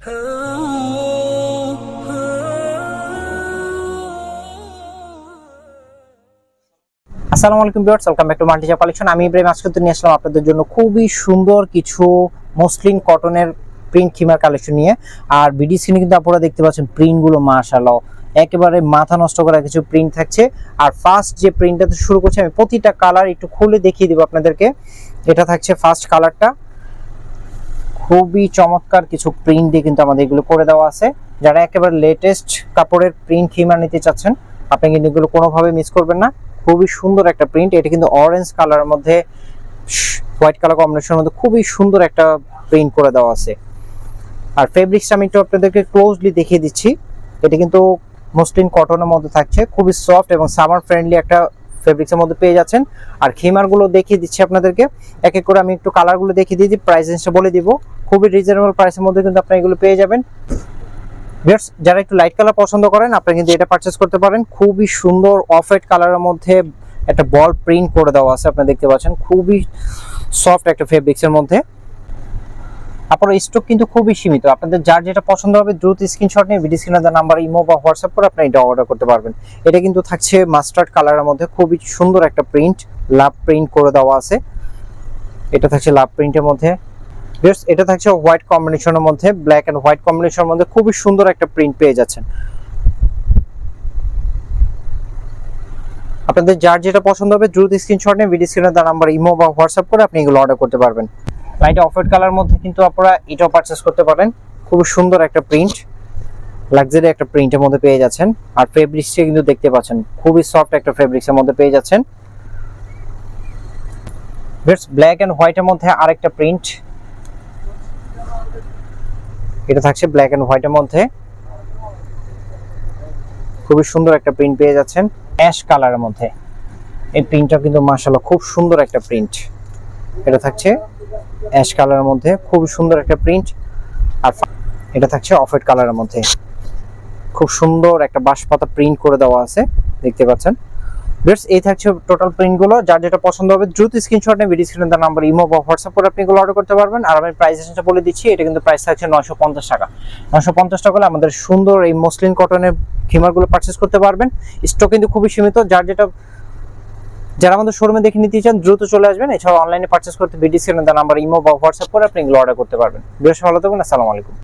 আসসালামু আলাইকুম viewers, welcome back to মাল্টিজা কালেকশন। আমি ইব্রাহিম আজকে নিয়ে আসলাম আপনাদের জন্য খুবই সুন্দর কিছু মসলিন কটনের প্রিন্ট খিমার কালেকশন নিয়ে। আর ভিডিও স্ক্রিনে কিন্তু আপনারা দেখতে পাচ্ছেন প্রিন্টগুলো মাশাআল্লাহ একেবারে মাথা নষ্ট করা কিছু প্রিন্ট থাকছে। আর ফার্স্ট যে প্রিন্টটা শুরু করছি আমি প্রতিটা কালার একটু খুলে দেখিয়ে দেব আপনাদেরকে। এটা থাকছে ফার্স্ট কালারটা, খুবই চমৎকার কিছু প্রিন্ট দিয়ে কিন্তু আমাদের এগুলো করে দেওয়া আছে। যারা একেবারে লেটেস্ট কাপড়ের প্রিন্ট খিমার নিতে চাচ্ছেন আপনি কিন্তু এগুলো কোনোভাবে মিস করবেন না। খুবই সুন্দর একটা প্রিন্ট, এটা কিন্তু অরেঞ্জ কালারের মধ্যে হোয়াইট কালার কম্বিনেশনের মধ্যে খুবই সুন্দর একটা প্রিন্ট করে দেওয়া আছে। আর ফেব্রিক্সটা আমি একটু আপনাদেরকে ক্লোজলি দেখিয়ে দিচ্ছি। এটা কিন্তু মসলিন কটনের মধ্যে থাকছে, খুবই সফট এবং সামার ফ্রেন্ডলি একটা ফেব্রিক্সের মধ্যে পেয়ে যাচ্ছেন। আর খিমারগুলো দেখিয়ে দিচ্ছি আপনাদেরকে এক এক করে। আমি একটু কালারগুলো দেখিয়ে দিয়েছি, প্রাইস রেঞ্জটা বলে দিব। খুবই রিজনেবল প্রাইসের মধ্যে কিন্তু আপনি এগুলো পেয়ে যাবেন। ভিউয়ার্স, যারা একটু লাইট কালার পছন্দ করেন আপনি কিন্তু এটা পারচেজ করতে পারেন। খুবই সুন্দর অফ হোয়াইট কালারের মধ্যে একটা বল প্রিন্ট করে দেওয়া আছে, আপনি দেখতে পাচ্ছেন। খুবই সফট একটা ফেব্রিক্সের মধ্যে। আপনার স্টক কিন্তু খুবই সীমিত, আপনাদের যার যেটা পছন্দ হবে দ্রুত স্ক্রিনশট নিয়ে ভিডিও স্ক্রিনে দেওয়া নাম্বার ইমো বা হোয়াটসঅ্যাপ করে আপনি এটা অর্ডার করতে পারবেন। এটা কিন্তু থাকছে মাস্টার্ড কালারের মধ্যে, খুবই সুন্দর একটা প্রিন্ট, লাভ প্রিন্ট করে দেওয়া আছে। এটা থাকছে লাভ প্রিন্টের মধ্যে। এটা থাকছে হোয়াইট কম্বিনেশনের মধ্যে, ব্ল্যাক এন্ড হোয়াইট কম্বিনেশনের মধ্যে খুবই সুন্দর একটা প্রিন্ট পেয়ে যাচ্ছেন। আপনাদের যার যেটা পছন্দ হবে দ্রুত স্ক্রিনশট নিয়ে ভিডিও স্ক্রিনে দেওয়া নাম্বার ইমো বা হোয়াটসঅ্যাপ করে আপনি এগুলো অর্ডার করতে পারবেন। লাইট অফ হোয়াইট কালার মধ্যে কিন্তু আপনারা এটাও পারচেজ করতে পারেন। খুবই সুন্দর একটা প্রিন্ট, লাক্সারি একটা প্রিন্টের মধ্যে পেয়ে যাচ্ছেন। আর ফেব্রিক্সটা কিন্তু দেখতে পাচ্ছেন খুবই সফট একটা ফেব্রিক্সের মধ্যে পেয়ে যাচ্ছেন। ব্ল্যাক এন্ড হোয়াইটের মধ্যে আরেকটা প্রিন্ট, এটা থাকছে ব্ল্যাক এন্ড হোয়াইটের মধ্যে, খুবই সুন্দর একটা প্রিন্ট পেয়ে যাচ্ছেন। অ্যাশ কালারের মধ্যে এই প্রিন্টটা কিন্তু মাশাআল্লাহ খুব সুন্দর একটা প্রিন্ট। এটা থাকছে অ্যাশ কালারের মধ্যে, খুবই সুন্দর একটা প্রিন্ট। আর এটা থাকছে অফ হোয়াইট কালারের মধ্যে, খুব সুন্দর একটা বাঁশপাতা প্রিন্ট করে দেওয়া আছে, দেখতে পাচ্ছেন। ভিউয়ার্স, এই থাকছে টোটাল প্রিন্টগুলো। যার যেটা পছন্দ হবে দ্রুত স্ক্রিনশট নিয়ে ভিডিও স্ক্রিনে দেওয়া নাম্বার ইমো বা হোয়াটসঅ্যাপ করে আপনি এগুলো অর্ডার করতে পারবেন। আর আমি প্রাইস রেঞ্জটা বলে দিচ্ছি, এটা কিন্তু প্রাইস থাকছে 950 টাকা। 950 টাকা হলে আমাদের সুন্দর এই মসলিন কটনের খিমারগুলো পারচেজ করতে পারবেন। স্টক কিন্তু খুবই সীমিত, যারা আমাদের শোরুমে দেখে নিতে চান দ্রুত চলে আসবেন। এছাড়াও অনলাইনে পারচেজ করতে ভিডিও স্ক্রিনে দেওয়া নাম্বার ইমো বা হোয়াটসঅ্যাপ করে আপনি এগুলো অর্ডার করতে পারবেন। ভিউয়ার্স, ভালো থাকুন, আসসালামু আলাইকুম।